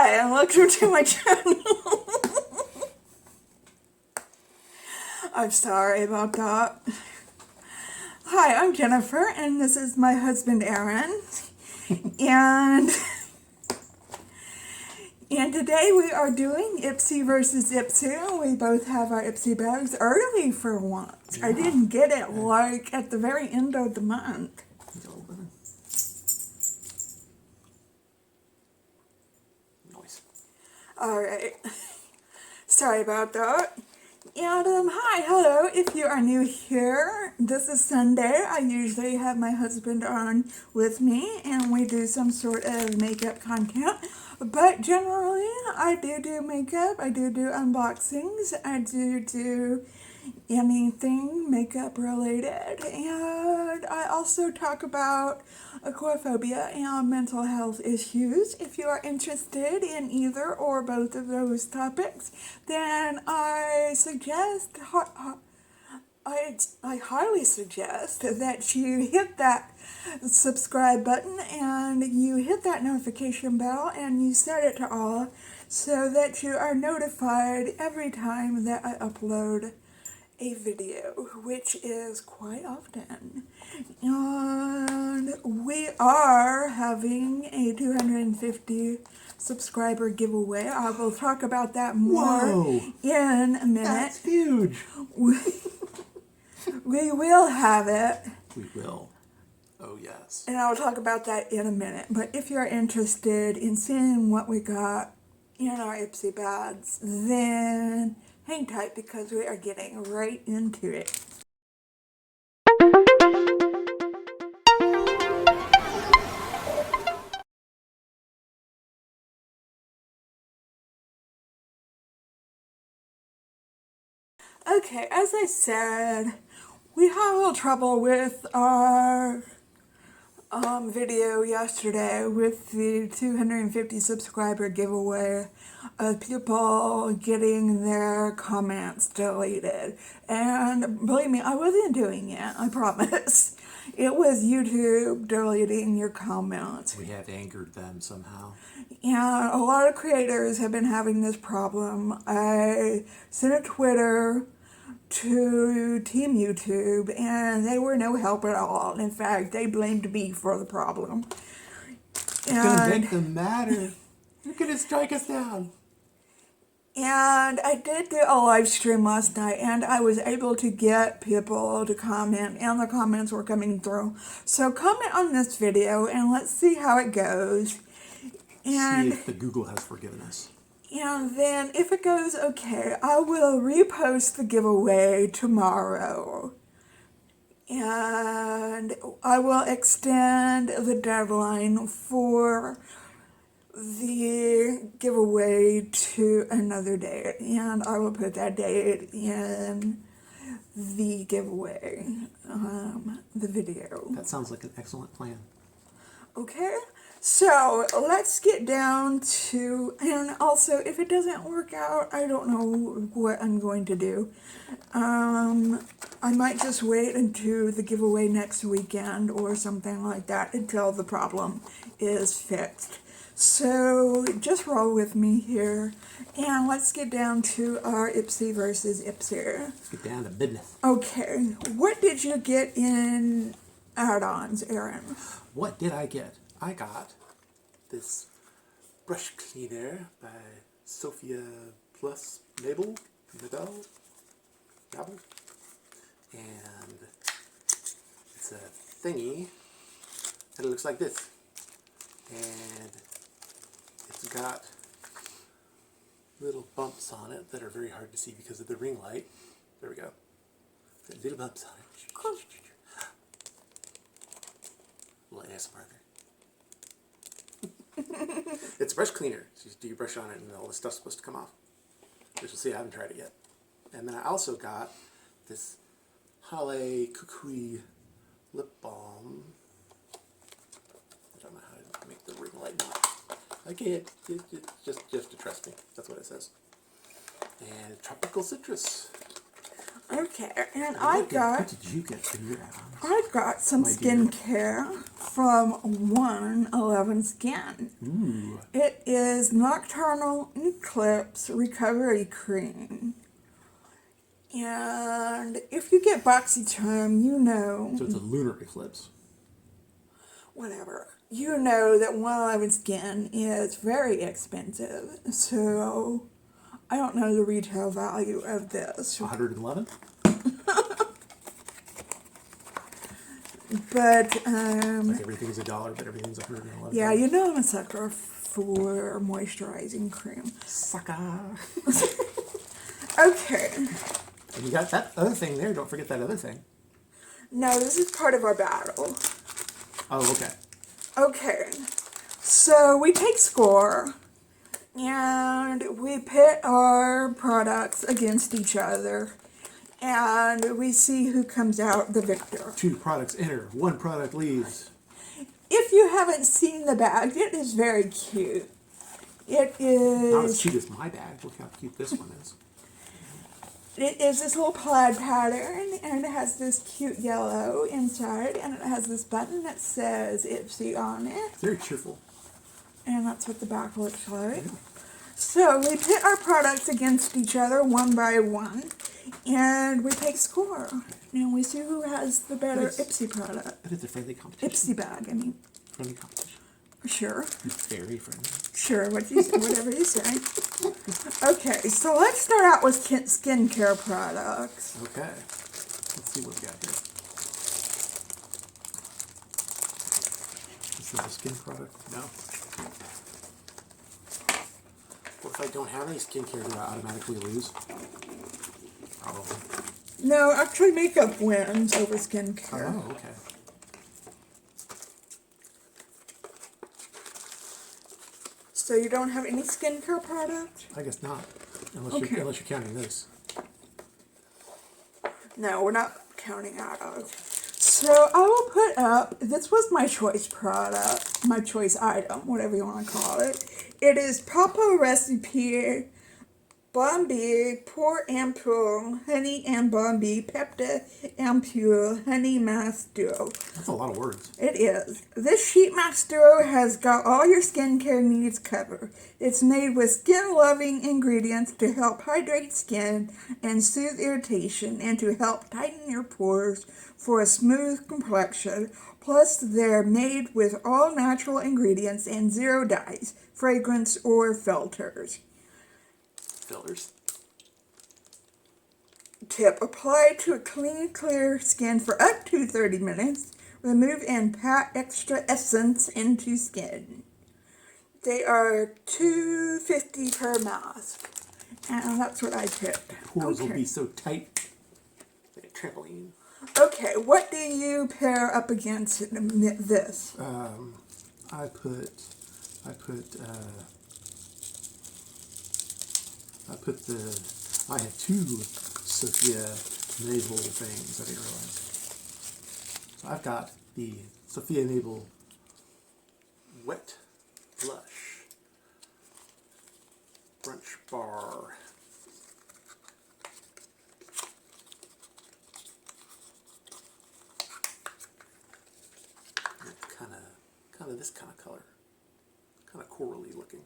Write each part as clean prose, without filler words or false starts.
Hi, and welcome to my channel. I'm sorry about that. Hi, I'm Jennifer, and this is my husband, Aaron. and today we are doing Ipsy versus Ipsy. We both have our Ipsy bags early for once. Yeah. I didn't get it like at the very end of the month. Alright, sorry about that. And hi, hello, if you are new here, this is Sunday. I usually have my husband on with me and we do some sort of makeup content. But generally, I do makeup, I do unboxings, I do anything makeup related, and I also talk about agoraphobia and mental health issues. If you are interested in either or both of those topics, then I highly suggest that you hit that subscribe button and you hit that notification bell and you set it to all so that you are notified every time that I upload a video, which is quite often. And we are having a 250 subscriber giveaway. I will talk about that more in a minute. That's huge. We will have it. We will. Oh, yes. And I'll talk about that in a minute. But if you're interested in seeing what we got in our Ipsy bags, then hang tight because we are getting right into it. Okay, as I said, we had a little trouble with our video yesterday with the 250 subscriber giveaway of people getting their comments deleted. And believe me, I wasn't doing it, I promise. It was YouTube deleting your comments. We have angered them somehow. Yeah, a lot of creators have been having this problem. I sent a Twitter to Team YouTube, and they were no help at all. In fact, they blamed me for the problem. You're gonna make them matter. You're gonna strike us down. And I did do a live stream last night, and I was able to get people to comment, and the comments were coming through. So comment on this video, and let's see how it goes. And see if the Google has forgiven us. And then, if it goes okay, I will repost the giveaway tomorrow. And I will extend the deadline for the giveaway to another date. And I will put that date in the giveaway, the video. That sounds like an excellent plan. Okay. So let's get down to, and also if it doesn't work out, I don't know what I'm going to do. I might just wait until the giveaway next weekend or something like that until the problem is fixed. So just roll with me here and let's get down to our Ipsy versus Ipsy. Let's get down to business. Okay, what did you get in add-ons, Aaron? What did I get? I got this brush cleaner by Sophia Plus Mabel, and it's a thingy, and it looks like this, and it's got little bumps on it that are very hard to see because of the ring light. There we go. Little bumps on it. Little ASMR there. It's a brush cleaner. So you do your brush on it and all the stuff's supposed to come off. As you'll see, I haven't tried it yet. And then I also got this Hale Kukui lip balm. I don't know how to make the ring light not. I can't. Just to trust me. That's what it says. And tropical citrus. Okay, and what did you get for your add-ons? I got some skincare from 111 Skin. Ooh. It is Nocturnal Eclipse Recovery Cream. And if you get BoxyCharm, you know... So it's a lunar eclipse. Whatever. You know that 111 Skin is very expensive. So, I don't know the retail value of this. 111? But, Like everything's $1, but everything's 111. yeah, you know I'm a sucker for moisturizing cream. Sucker. Okay. And you got that other thing there. Don't forget that other thing. No, this is part of our battle. Oh, okay. Okay. So we take score and we pit our products against each other and we see who comes out the victor. 2 products enter, 1 product leaves. If you haven't seen the bag, it is very cute. It Not as is... cute as my bag. Look how cute this one is. It is this little plaid pattern, and it has this cute yellow inside, and it has this button that says Ipsy on it. Very cheerful. And that's what the back looks like. So we pit our products against each other one by one, and we take score. And we see who has the better Ipsy product. It is a friendly competition. Ipsy bag, I mean. Friendly competition. Sure. Very friendly. Sure, whatever you say. Okay, so let's start out with skincare products. Okay. Let's see what we got here. Is this a skin product? No. What if I don't have any skincare, do I automatically lose? Probably. No, actually makeup wins over skincare. Oh, okay. So you don't have any skincare product? I guess not. Unless, Okay. unless you're counting this. No, we're not counting out of. So I will put up, this was my choice product, my choice item, whatever you want to call it. It is Papa Recipe Bombay Pour Ampoule Honey and Bombay Pepta Ampoule Honey Mask Duo. That's a lot of words. It is. This sheet mask duo has got all your skincare needs covered. It's made with skin-loving ingredients to help hydrate skin and soothe irritation and to help tighten your pores for a smooth complexion. Plus, they're made with all natural ingredients and 0 dyes, fragrance, or filters. Fillers. Tip: apply to a clean, clear skin for up to 30 minutes. Remove and pat extra essence into skin. They are $2.50 per mask. And that's what I tipped. Pores will be so tight. Like a trampoline. Okay, what do you pair up against this? I have 2 Sophia Navel things, I didn't realize. So I've got the Sophia Navel Wet Blush Brunch Bar. Kind of this kind of color. Kind of corally looking.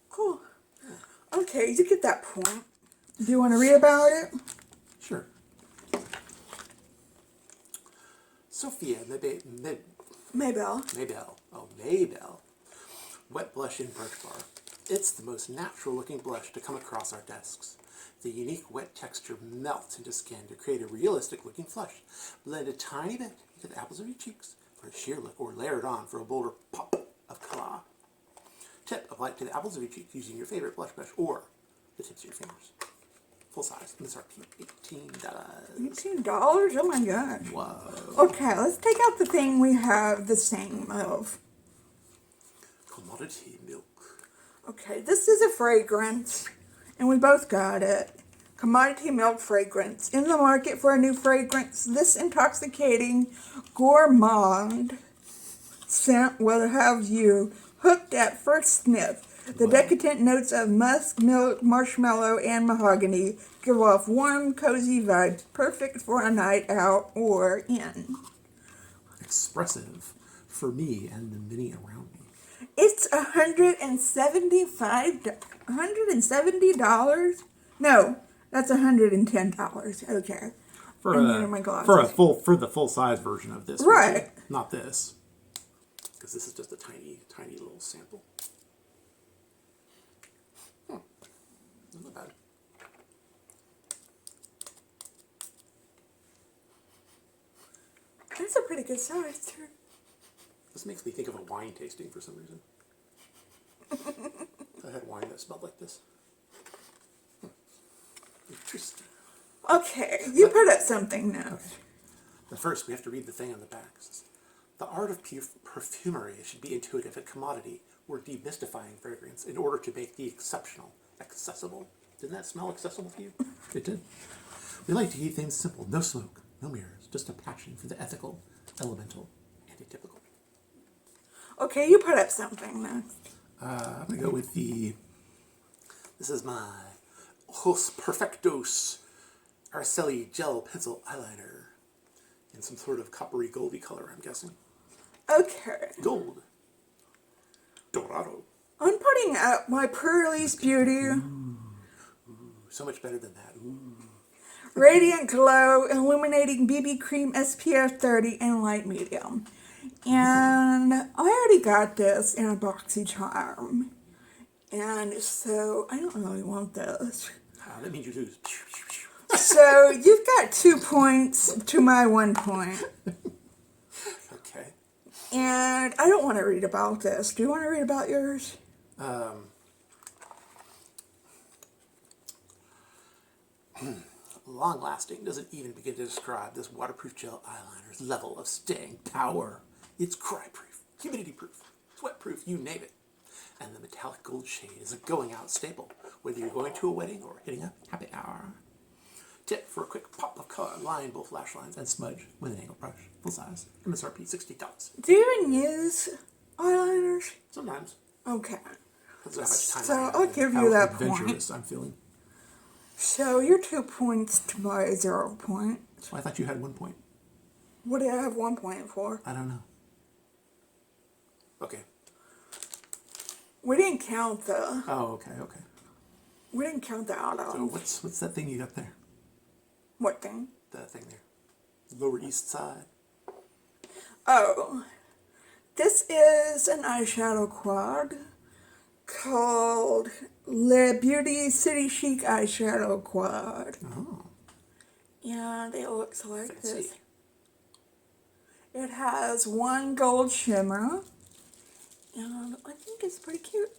Cool. Okay, you get that point. Do you want to read about it? Sure. Sophia Maybell. Maybell. Wet Blush in Brunch Bar. It's the most natural looking blush to come across our desks. The unique wet texture melts into skin to create a realistic looking flush. Blend a tiny bit into the apples of your cheeks for a sheer look or layer it on for a bolder pop of color. Tip: apply it to the apples of your cheeks using your favorite blush brush or the tips of your fingers. Full size. MSRP $18. $18? Oh my god. Whoa. Okay, let's take out the thing we have the same of. Commodity milk. Okay, this is a fragrance, and we both got it. Commodity milk fragrance. In the market for a new fragrance, this intoxicating gourmand scent will have you hooked at first sniff. The decadent notes of musk, milk, marshmallow, and mahogany give off warm, cozy vibes, perfect for a night out or in. Expressive for me and the many around me. It's $170. No, that's $110. Okay. For I'm using my glasses. for the full size version of this, Right? not this, because this is just a tiny little sample. Not bad. That's a pretty good size too. This makes me think of a wine tasting for some reason. I had wine that smelled like this. Interesting. Okay, you put up something now. Okay. But first, we have to read the thing on the back. It says, the art of perfumery should be intuitive and commodity. We're demystifying fragrance in order to make the exceptional accessible. Didn't that smell accessible to you? It did. We like to keep things simple. No smoke, no mirrors, just a passion for the ethical, elemental, and atypical. Okay, you put up something next. I'm going to go with this is my Os Perfectos Araceli Gel Pencil Eyeliner in some sort of coppery goldy color, I'm guessing. Okay. Gold. Dorado. I'm putting up my Pearly's Beauty Ooh, so much better than that. Ooh. Radiant Glow Illuminating BB Cream SPF 30 and Light Medium. And I already got this in a boxy charm. And so I don't really want this. That means you lose. So you've got 2 points to my 1 point. Okay. And I don't want to read about this. Do you want to read about yours? Long lasting doesn't even begin to describe this waterproof gel eyeliner's level of staying power. It's cry proof, humidity proof, sweat proof, you name it. And the metallic gold shade is a going out staple, whether you're going to a wedding or hitting a happy hour. Tip for a quick pop of color, line both lash lines and smudge with an angle brush, full size, MSRP $60. Do you even use eyeliners? Sometimes. Okay. That's how much time So I have I'll and give how you that adventurous point. I'm feeling. So you're 2 points to my 0 point. Well, I thought you had 1 point. What did I have 1 point for? I don't know. Okay. We didn't count the. Oh, okay. We didn't count the auto. So what's that thing you got there? What thing? That thing there. Lower East Side. Oh, this is an eyeshadow quad called Le Beauty City Chic Eyeshadow Quad. Oh. And it looks like Fancy. this. It has 1 gold shimmer. And I think it's pretty cute.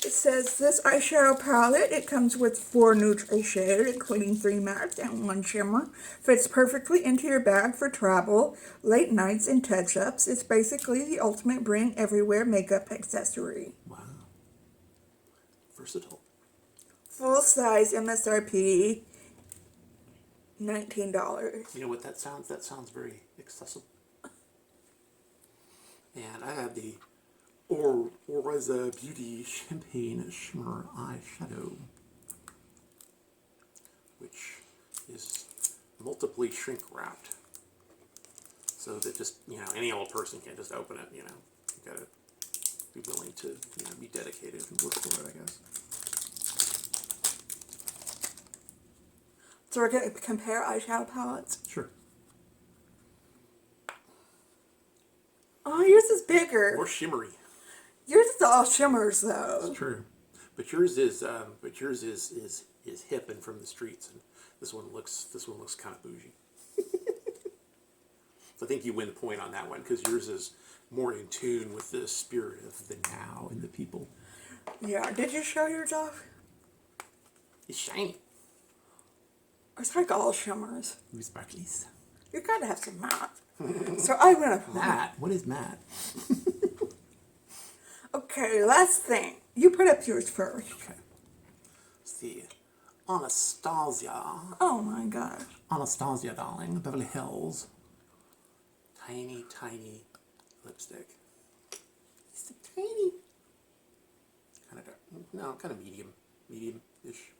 It says this eyeshadow palette, it comes with 4 neutral shades, including 3 mattes and 1 shimmer. Fits perfectly into your bag for travel, late nights, and touch-ups. It's basically the ultimate bring everywhere makeup accessory. Wow. Versatile. Full size MSRP, $19. You know what that sounds? That sounds very accessible. And I have the Orza Beauty Champagne Shimmer Eyeshadow, which is multiply shrink wrapped. So that just, any old person can't just open it, You gotta be willing to, be dedicated and work for it, I guess. So we're going to compare eyeshadow palettes. Sure. Oh, yours is bigger. More shimmery. Yours is all shimmers, though. It's true. But yours is hip and from the streets, and this one looks kind of bougie. So I think you win the point on that one because yours is more in tune with the spirit of the now and the people. Yeah, did you show yours off? It's shiny. It's like all shimmers. With sparklies. You gotta have some matte. So I went up. Matte? What is matte? Okay, last thing. You put up yours first. Okay. Let's see. Anastasia. Oh my god. Anastasia, darling. Beverly Hills. Tiny, tiny lipstick. It's tiny. Kind of dark. No, kind of medium. Medium-ish.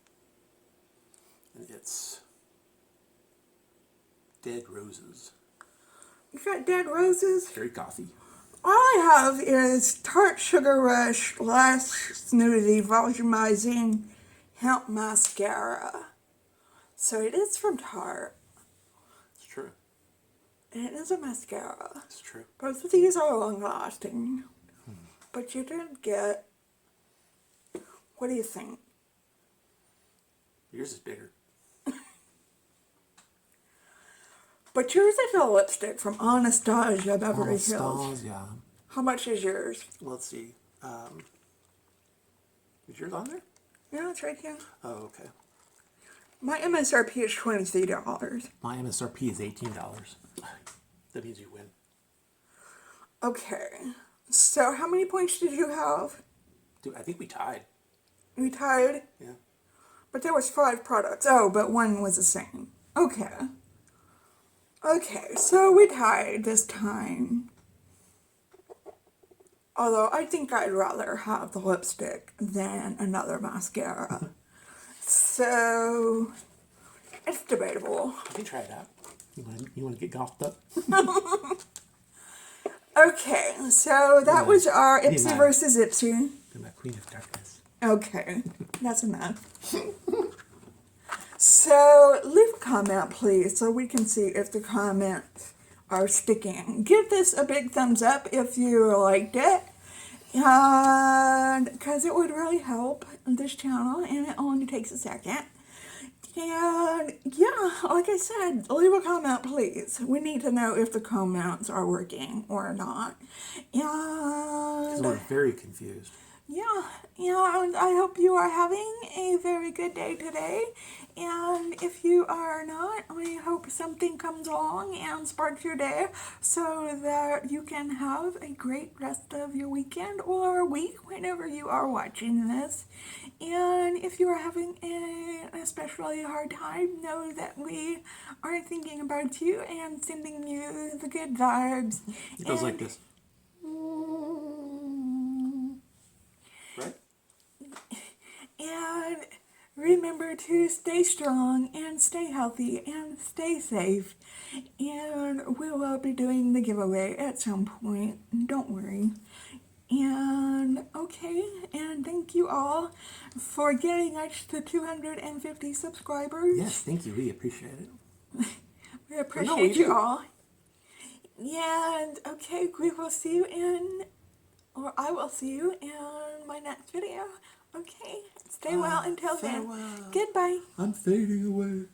And it's Dead Roses. You got Dead Roses? Very coffee. All I have is Tarte Sugar Rush Lash Snooty Volumizing Hemp Mascara. So it is from Tarte. It's true. And it is a mascara. It's true. Both of these are long lasting. But you did get, what do you think? Yours is bigger. But yours is a lipstick from Anastasia Beverly Hills. Anastasia. How much is yours? Let's see. Is yours on there? Yeah, it's right here. Oh, okay. My MSRP is $23. My MSRP is $18. That means you win. Okay. So how many points did you have? Dude, I think we tied. We tied? Yeah. But there was 5 products. Oh, but one was the same. Okay. Okay, so we tied this time. Although I think I'd rather have the lipstick than another mascara. So it's debatable. You can try it out. You want to get golfed up? Okay, so that was our Be Ipsy mine. versus Ipsy. You're my queen of darkness. Okay, that's enough. So leave a comment, please, so we can see if the comments are sticking. Give this a big thumbs up if you liked it, and because it would really help this channel, and it only takes a second. And yeah, like I said, leave a comment, please. We need to know if the comments are working or not. Because And we're very confused. yeah, and I hope you are having a very good day today. And if you are not, I hope something comes along and sparks your day so that you can have a great rest of your weekend or week whenever you are watching this. And if you are having an especially hard time, know that we are thinking about you and sending you the good vibes. It goes like this. Right? And remember to stay strong and stay healthy and stay safe. And we will be doing the giveaway at some point. Don't worry. And okay, and thank you all for getting us to 250 subscribers. Yes, thank you. We appreciate it. We appreciate do. you all. And okay, we will see you or I will see you in my next video. Okay, stay well until then. Farewell. Goodbye. I'm fading away.